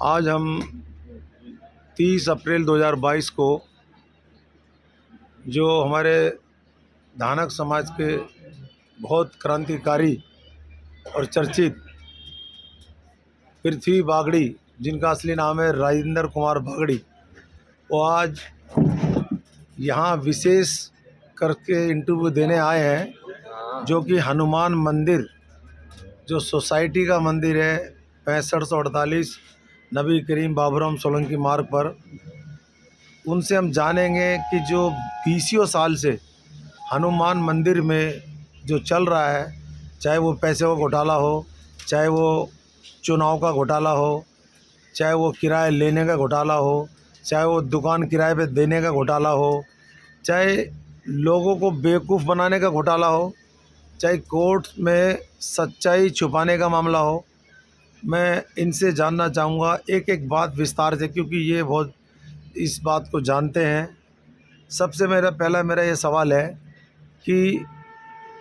आज हम 30 अप्रैल 2022 को जो हमारे धानक समाज के बहुत क्रांतिकारी और चर्चित पृथ्वी बागड़ी, जिनका असली नाम है राजेंद्र कुमार बागड़ी, वो आज यहाँ विशेष करके इंटरव्यू देने आए हैं, जो कि हनुमान मंदिर, जो सोसाइटी का मंदिर है 6548 नबी करीम बाबूराम सोलंकी मार्ग पर। उनसे हम जानेंगे कि जो 20 साल से हनुमान मंदिर में जो चल रहा है, चाहे वो पैसे का घोटाला हो, चाहे वो चुनाव का घोटाला हो, चाहे वो किराए लेने का घोटाला हो, चाहे वो दुकान किराए पे देने का घोटाला हो, चाहे लोगों को बेवकूफ़ बनाने का घोटाला हो, चाहे कोर्ट में सच्चाई छुपाने का मामला हो, मैं इनसे जानना चाहूँगा एक एक बात विस्तार से, क्योंकि ये बहुत इस बात को जानते हैं। सबसे मेरा ये सवाल है कि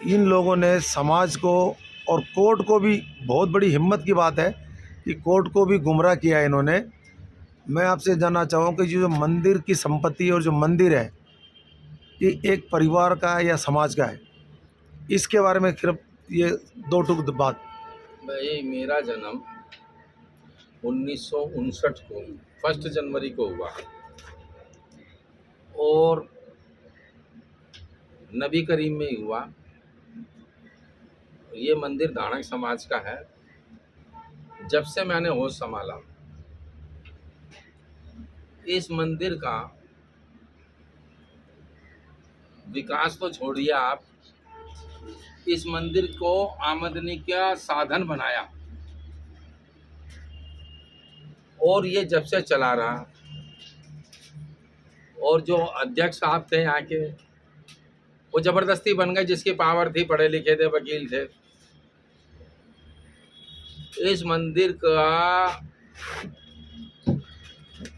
इन लोगों ने समाज को और कोर्ट को भी, बहुत बड़ी हिम्मत की बात है कि कोर्ट को भी गुमराह किया है इन्होंने। मैं आपसे जानना चाहूँगा कि जो मंदिर की संपत्ति और जो मंदिर है, ये एक परिवार का है या समाज का है? इसके बारे में सिर्फ ये दो टुक बात। भाई, मेरा जन्म 1959 को 1 जनवरी को हुआ और नबी करीम में ही हुआ। ये मंदिर धानक समाज का है। जब से मैंने होश संभाला, इस मंदिर का विकास तो छोड़िए आप, इस मंदिर को आमदनी का साधन बनाया। और ये जब से चला रहा, और जो अध्यक्ष साहब थे यहाँ के, वो ज़बरदस्ती बन गए, जिसकी पावर थी, पढ़े लिखे थे, वकील थे। इस मंदिर का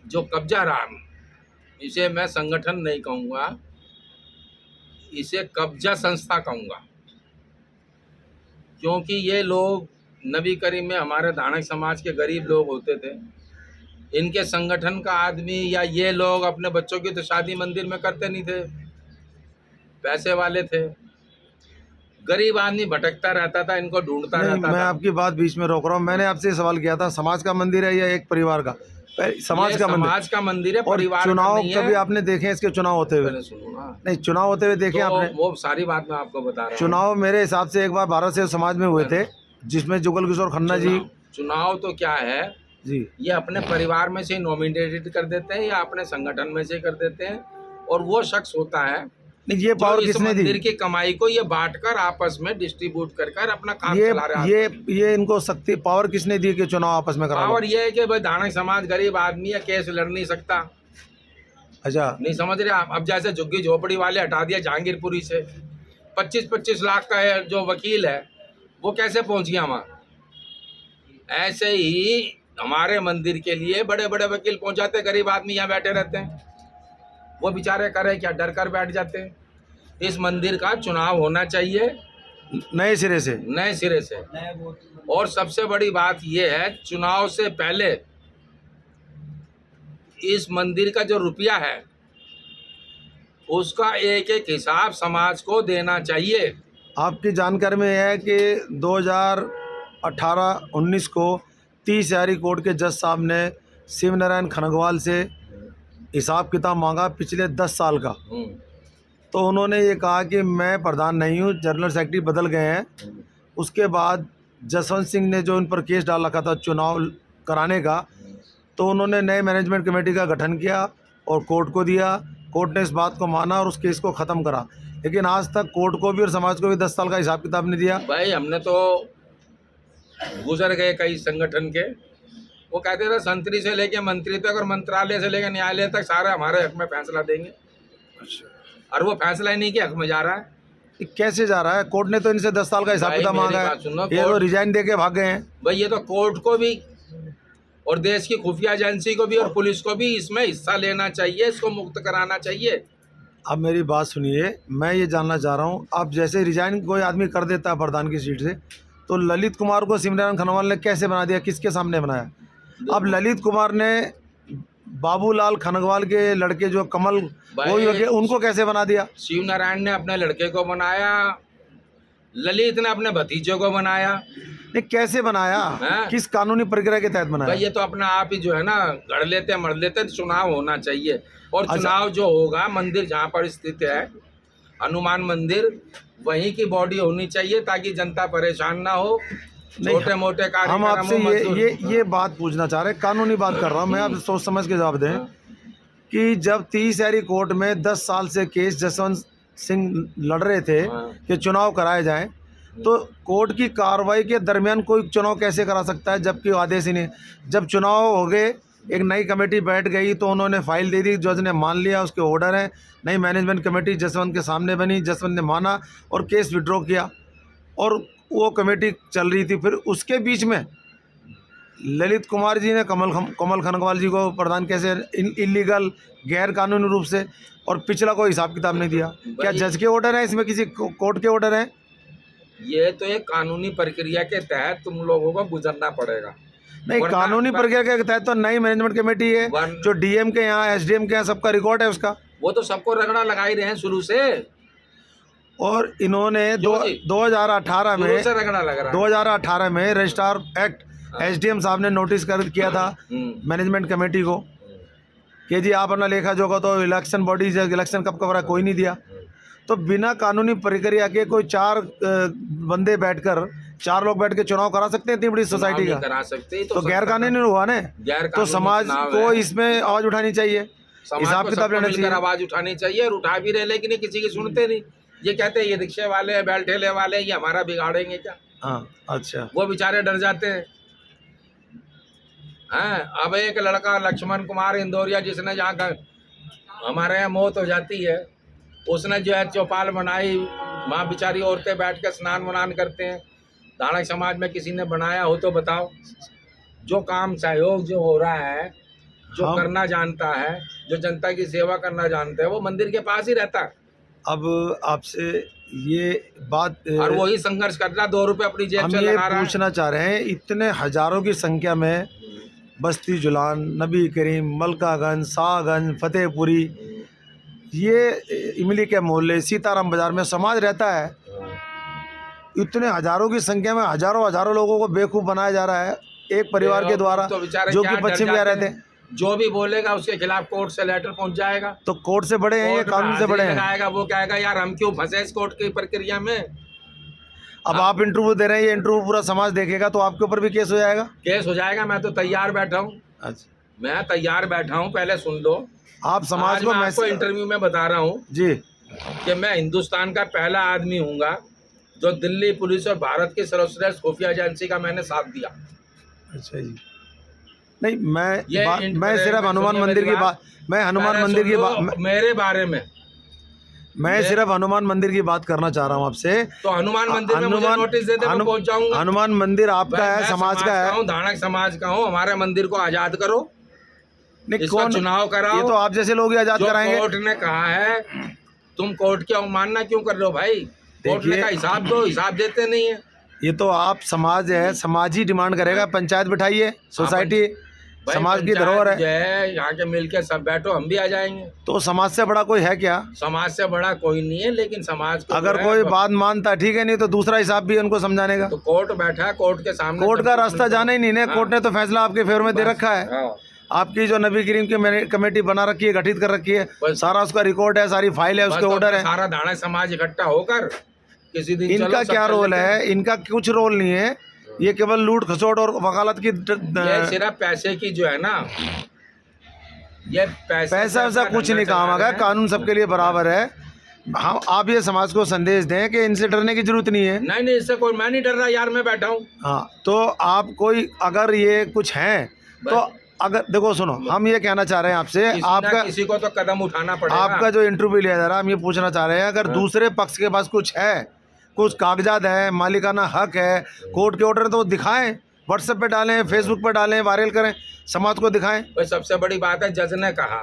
जो कब्जा रहा, इसे मैं संगठन नहीं कहूँगा, इसे कब्जा संस्था कहूँगा, क्योंकि ये लोग नबी करीम में हमारे धानक समाज के गरीब लोग होते थे। इनके संगठन का आदमी या ये लोग अपने बच्चों की तो शादी मंदिर में करते नहीं थे, पैसे वाले थे। गरीब आदमी भटकता रहता था, इनको ढूंढता रहता था। मैं आपकी बात बीच में रोक रहा हूँ। मैंने आपसे सवाल किया था, समाज का मंदिर है या एक परिवार का? समाज का मंदिर है, परिवार का चुनाव नहीं है। कभी आपने देखे इसके चुनाव होते हुए? सुनो ना, नहीं, चुनाव होते हुए देखे आपने? वो सारी बात मैं आपको बता रहा हूँ। चुनाव मेरे हिसाब से एक बार भारत सेव समाज में हुए थे, जिसमें जुगल किशोर खन्ना जी। चुनाव तो क्या है जी, ये अपने परिवार में से नॉमिनेटेड कर देते हैं या अपने संगठन में से कर देते हैं, और वो शख्स होता है। नहीं, ये पावर किसने दी? मंदिर की कमाई को ये बांटकर आपस में डिस्ट्रीब्यूट कर अपना काम चला रहा है। ये इनको शक्ति पावर किसने दी कि चुनाव आपस में करा? पावर ये है कि भाई धानक समाज गरीब आदमी है, केस लड़ नहीं सकता। अच्छा, नहीं समझ रहे आप? अब जैसे झुग्गी झोपड़ी वाले हटा दिया जहांगीरपुरी से, 25-25 लाख का है जो वकील है, वो कैसे पहुंच गया वहाँ? ऐसे ही हमारे मंदिर के लिए बड़े बड़े वकील पहुंच जाते, गरीब आदमी यहाँ बैठे रहते हैं। वो बेचारे करे क्या, डर कर बैठ जाते हैं। इस मंदिर का चुनाव होना चाहिए नए सिरे से। और सबसे बड़ी बात यह है, चुनाव से पहले इस मंदिर का जो रुपया है, उसका एक एक हिसाब समाज को देना चाहिए। आपकी जानकारी में है कि 2018-19 को 30 यारी कोर्ट के जज साहब ने शिव नारायण खनगवाल से हिसाब किताब मांगा पिछले 10 साल का। तो उन्होंने ये कहा कि मैं प्रधान नहीं हूँ, जनरल सेक्रेटरी बदल गए हैं। उसके बाद जसवंत सिंह ने जो इन पर केस डाल रखा था चुनाव कराने का, तो उन्होंने नए मैनेजमेंट कमेटी का गठन किया और कोर्ट को दिया। कोर्ट ने इस बात को माना और उस केस को ख़त्म करा, लेकिन आज तक कोर्ट को भी और समाज को भी 10 साल का हिसाब किताब नहीं दिया। भाई, हमने तो गुजर गए कई संगठन के, वो कहते थे संतरी से लेके मंत्री तक और मंत्रालय से लेकर न्यायालय तक सारे हमारे हक में फैसला देंगे। और वो फैसला ही नहीं के हक में जा रहा है। कैसे जा रहा है? कोर्ट ने तो इनसे 10 साल का हिसाब किताब मांगा है, ये तो रिजाइन दे के भाग गए हैं। भाई, ये तो कोर्ट को भी और देश की खुफिया एजेंसी को भी और पुलिस को भी इसमें हिस्सा लेना चाहिए, इसको मुक्त कराना चाहिए। अब मेरी बात सुनिए, मैं ये जानना चाह रहा हूँ, अब जैसे रिजाइन कोई आदमी कर देता है प्रधान की सीट से, तो ललित कुमार को शिव नारायण खनवाल ने कैसे बना दिया? किसके सामने बनाया? अब ललित कुमार ने बाबूलाल खनगवाल के लड़के जो कमल वही वकील, उनको कैसे बना दिया? शिव नारायण ने अपने लड़के को बनाया, ललित ने अपने भतीजे को बनाया। नहीं, कैसे बनाया? हाँ। किस कानूनी प्रक्रिया के तहत भाई बनाया? ये तो अपना आप ही जो है ना गढ़ लेते मर लेते, चुनाव होना चाहिए। और अच्छा। चुनाव जो होगा, मंदिर जहाँ पर स्थित है हनुमान मंदिर, वहीं की बॉडी होनी चाहिए ताकि जनता परेशान ना हो। नहीं, छोटे मोटे हम आपसे ये बात पूछना चाह रहे हैं, कानूनी बात कर रहा हूँ मैं, आप सोच समझ के जवाब दें कि जब 30 शहरी कोर्ट में 10 साल से केस जसवंत सिंह लड़ रहे थे कि चुनाव कराए जाएं, तो कोर्ट की कार्रवाई के दरमियान कोई चुनाव कैसे करा सकता है जबकि आदेश ही नहीं? जब चुनाव हो गए, एक नई कमेटी बैठ गई तो उन्होंने फाइल दे दी, जज ने मान लिया, उसके ऑर्डर हैं, नई मैनेजमेंट कमेटी जसवंत के सामने बनी, जसवंत ने माना और केस विड्रॉ किया और वो कमेटी चल रही थी। फिर उसके बीच में ललित कुमार जी ने कमल खनगवाल जी को प्रदान कैसे इलीगल गैर कानूनी रूप से, और पिछला कोई हिसाब किताब नहीं दिया? क्या जज के ऑर्डर है इसमें, किसी कोर्ट के ऑर्डर हैं? ये तो एक कानूनी प्रक्रिया के तहत तुम लोगों को गुजरना पड़ेगा। नहीं, कानूनी प्रक्रिया के तहत तो नई मैनेजमेंट कमेटी है, जो डीएम के यहाँ एसडीएम के यहाँ सबका रिकॉर्ड है उसका। वो तो सबको रगड़ा लगा ही रहे हैं शुरू से, और इन्होंने 2018 में से रगड़ा लग रहा है। 2018 में रजिस्ट्रार एक्ट एसडीएम साहब ने नोटिस कर किया था मैनेजमेंट कमेटी को कि जी आप अपना लेखा जोखा, तो इलेक्शन बॉडी से इलेक्शन कब कब रहा, कोई नहीं दिया। तो बिना कानूनी प्रक्रिया के कोई 4 बंदे बैठकर, 4 लोग बैठ के चुनाव करा सकते हैं इतनी बड़ी सोसाइटी का? करा सकते हैं, तो गैर कानूनी हुआ ना। तो समाज को इसमें आवाज उठानी चाहिए, हिसाब किताब लेना चाहिए, आवाज उठानी चाहिए। और उठा भी रहे लेकिन किसी की सुनते नहीं। ये कहते हैं ये रिक्शे वाले, बैल ठेले वाले, ये हमारा बिगाड़ेंगे क्या? हाँ, अच्छा। वो बेचारे डर जाते हैं। अब एक लड़का लक्ष्मण कुमार इंदौरिया, जिसने जहाँ हमारे यहाँ मौत हो जाती है, उसने जो है चौपाल बनाई, वहाँ बेचारी औरतें बैठ के स्नान वनान करते हैं। धाड़क समाज में किसी ने बनाया हो तो बताओ। जो काम सहयोग जो हो रहा है, जो करना जानता है, जो जनता की सेवा करना जानता है, वो मंदिर के पास ही रहता है। अब आपसे ये बात, और वही संघर्ष कर रहा, 2 रुपए अपनी जेब से लगा रहा है। पूछना चाह रहे हैं, इतने हजारों की संख्या में बस्ती जुलान, नबी करीम, मलकागंज, शाहगंज, फतेहपुरी, ये इमली के मोहल्ले, सीताराम बाजार में समाज रहता है, इतने हजारों की संख्या में हजारों लोगों को बेवकूफ़ बनाया जा रहा है एक परिवार के द्वारा, तो जो कि पश्चिम में रहते हैं। जो भी बोलेगा उसके खिलाफ कोर्ट से लेटर पहुंच जाएगा। तो कोर्ट से बड़े हैं, ये कानून से बड़े हैं। वो कहेगा यार हम क्यों फंसे इस कोर्ट की प्रक्रिया में। अब आप इंटरव्यू दे रहे हैं, ये इंटरव्यू पूरा समाज देखेगा तो आपके ऊपर भी केस हो जाएगा। केस हो जाएगा, मैं तो तैयार बैठा हूँ। अच्छा, मैं तैयार बैठा हूँ, पहले सुन लो। आप समाज को, मैं आपको इंटरव्यू में बता रहा हूँ जी कि मैं हिंदुस्तान का पहला आदमी हूँगा जो दिल्ली पुलिस और भारत की सर्वश्रेष्ठ खुफिया एजेंसी का मैंने साथ दिया। अच्छा जी। नहीं, मैं सिर्फ हनुमान मंदिर की बात, मैं हनुमान मंदिर की बात, मेरे बारे में मैं सिर्फ हनुमान मंदिर की बात करना चाह रहा हूँ आपसे। तो हनुमान मंदिर में मुझे नोटिस दे दे, मैं पहुंच जाऊंगा। हनुमान मंदिर आपका है, समाज का है, धाड़क समाज का हूँ। हमारे मंदिर को आजाद करो, नहीं कौन चुनाव कराओ। ये तो आप जैसे लोग ही आजाद कराएंगे। कोर्ट ने कहा है, तुम कोर्ट की अवमानना क्यों कर रहे हो भाई? कोर्ट ने कहा हिसाब दो, हिसाब देते नहीं है। ये तो आप समाज है, समाज ही डिमांड करेगा, पंचायत बिठाइए, सोसाइटी समाज की धरोहर है। यहाँ के मिलके सब बैठो, हम भी आ जाएंगे। तो समाज से बड़ा कोई है क्या? समाज से बड़ा कोई नहीं है, लेकिन समाज को अगर कोई बात मानता ठीक है, नहीं तो दूसरा हिसाब भी उनको समझाने का। तो कोर्ट बैठा है, कोर्ट के सामने, कोर्ट का रास्ता जाना ही नहीं है। कोर्ट ने तो फैसला आपके फेवर में दे रखा है। आपकी जो नबी करीम की कमेटी बना रखी है, गठित कर रखी है, सारा उसका रिकॉर्ड है, सारी फाइल है, उसके ऑर्डर है। सारा धाड़क समाज इकट्ठा होकर किसी दिन इनका क्या रोल है? इनका कुछ रोल नहीं है, ये केवल लूट खसोट और वकालत की, ये सिर्फ पैसे की जो है ना, ये पैसा वैसा कुछ नहीं काम आएगा। कानून सबके लिए बराबर है। हाँ, आप ये समाज को संदेश दें कि इनसे डरने की जरूरत नहीं है। नहीं, इससे कोई, मैं नहीं डर रहा यार, मैं बैठा हूँ। हाँ, तो आप कोई अगर ये कुछ है तो अगर देखो सुनो, हम ये कहना चाह रहे हैं आपसे, आपका किसी को तो कदम उठाना पड़ेगा। आपका जो इंटरव्यू लिया जा रहा है, हम ये पूछना चाह रहे हैं, अगर दूसरे पक्ष के पास कुछ है, कुछ कागजात है, मालिकाना हक है, कोर्ट के ऑर्डर, तो दिखाएं, व्हाट्सएप पे डालें, फेसबुक पे डालें, वायरल करें, समाज को दिखाएं। सबसे बड़ी बात है, जज ने कहा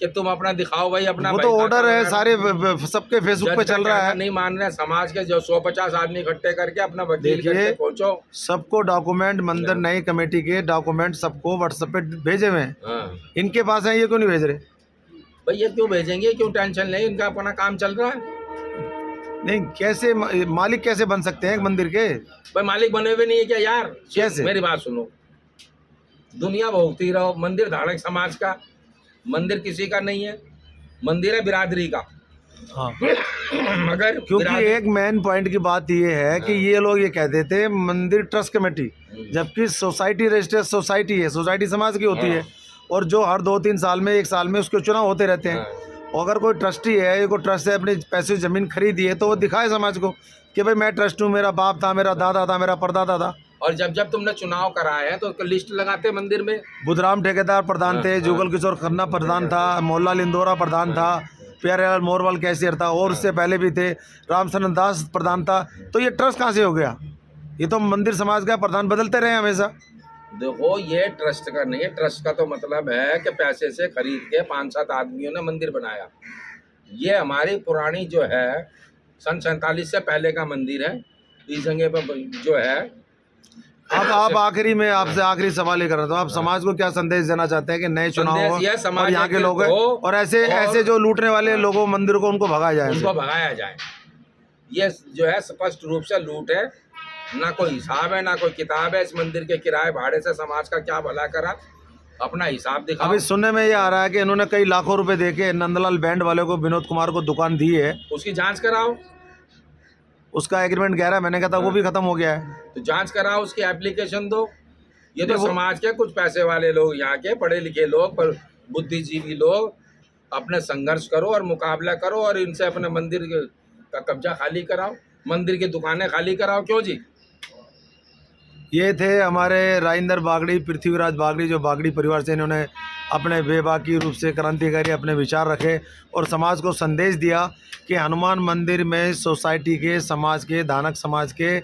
कि तुम अपना दिखाओ भाई अपना वो तो भाई ऑर्डर खाता है, वगैरह। सारे सबके फेसबुक पे जज का चल रहा कहना है। नहीं मान रहे, समाज के जो 150 आदमी इकट्ठे करके अपना वकील देखिए, करके पहुंचो। सबको डॉक्यूमेंट मंदिर नई कमेटी के डॉक्यूमेंट सबको व्हाट्सएप पे भेजे हुए हैं। हाँ इनके पास है, ये क्यों नहीं भेज रहे? भाई ये क्यों भेजेंगे, क्यों टेंशन नहीं, इनका अपना काम चल रहा है। नहीं, कैसे मालिक कैसे बन सकते हैं एक मंदिर के? भाई मालिक बने हुए नहीं है क्या यार? कैसे? मेरी बात सुनो, दुनिया भोगती रहो, मंदिर धार्मिक समाज का, मंदिर किसी का नहीं है, मंदिर है बिरादरी का। हाँ, मगर क्योंकि एक मेन पॉइंट की बात ये है कि ये लोग ये कहते थे मंदिर ट्रस्ट कमेटी, जबकि सोसाइटी रजिस्टर्ड सोसाइटी है, सोसाइटी समाज की होती है, और जो हर 2-3 साल में, 1 साल में उसके चुनाव होते रहते हैं। और अगर कोई ट्रस्टी है, कोई ट्रस्ट है, अपने पैसे से ज़मीन खरीदी है, तो वो दिखाए समाज को कि भाई मैं ट्रस्ट हूँ, मेरा बाप था, मेरा दादा था, मेरा परदादा था। और जब जब तुमने चुनाव कराया है तो उसका लिस्ट लगाते मंदिर में। बुधराम ठेकेदार प्रधान थे, जुगल किशोर खन्ना प्रधान था, मोहनलाल इंदौरा प्रधान था, प्यारेलाल मोरवाल कैशियर था, और उससे पहले भी थे, रामचरण दास प्रधान था। तो ये ट्रस्ट कहाँ से हो गया? ये तो मंदिर समाज का प्रधान बदलते रहे हमेशा। देखो ये ट्रस्ट का नहीं है, ट्रस्ट का तो मतलब है कि पैसे से खरीद के 5-7 आदमियों ने मंदिर बनाया। ये हमारी पुरानी जो है सन 47 से पहले का मंदिर है, इस जगह पर जो है। अब आप आखिरी में आपसे आखिरी सवाल ये कर रहा था, आप समाज को क्या संदेश देना चाहते हैं कि नए चुनाव संदेश हो ये समाज और यहाँ के लोग हैं, को और ऐसे जो लूटने वाले लोगों मंदिर को, उनको भगाया जाए? उनको भगाया जाए। ये जो है स्पष्ट रूप से लूट है, ना कोई हिसाब है, ना कोई किताब है। इस मंदिर के किराए भाड़े से समाज का क्या भला करा, अपना हिसाब दिखाओ। अभी सुनने में ये आ रहा है कि इन्होंने कई लाखों रुपए देके नंदलाल बैंड वाले को, विनोद कुमार को दुकान दी है, उसकी जांच कराओ। उसका एग्रीमेंट गहरा है, मैंने कहा था वो भी खत्म हो गया है। तो जांच कराओ, उसकी एप्लीकेशन दो। ये तो नहीं, वो- समाज के कुछ पैसे वाले लोग, यहाँ के पढ़े लिखे लोग, पर बुद्धिजीवी लोग अपने संघर्ष करो और मुकाबला करो और इनसे अपने मंदिर का कब्जा खाली कराओ, मंदिर की दुकानें खाली कराओ। क्यों जी? ये थे हमारे राजेंद्र बागड़ी, पृथ्वीराज बागड़ी, जो बागड़ी परिवार से इन्होंने अपने बेबाकी रूप से क्रांतिकारी अपने विचार रखे और समाज को संदेश दिया कि हनुमान मंदिर में सोसाइटी के, समाज के, धानक समाज के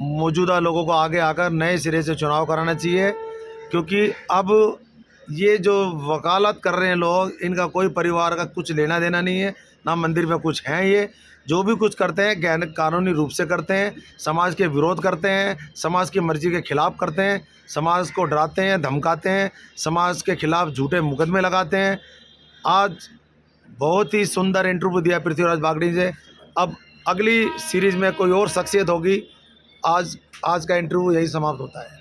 मौजूदा लोगों को आगे आकर नए सिरे से चुनाव कराना चाहिए। क्योंकि अब ये जो वकालत कर रहे हैं लोग, इनका कोई परिवार का कुछ लेना देना नहीं है, ना मंदिर में कुछ हैं। ये जो भी कुछ करते हैं गैर कानूनी रूप से करते हैं, समाज के विरोध करते हैं, समाज की मर्जी के खिलाफ करते हैं, समाज को डराते हैं, धमकाते हैं, समाज के खिलाफ झूठे मुकदमे लगाते हैं। आज बहुत ही सुंदर इंटरव्यू दिया पृथ्वीराज बागड़ी से। अब अगली सीरीज़ में कोई और शख्सियत होगी। आज का इंटरव्यू यही समाप्त होता है।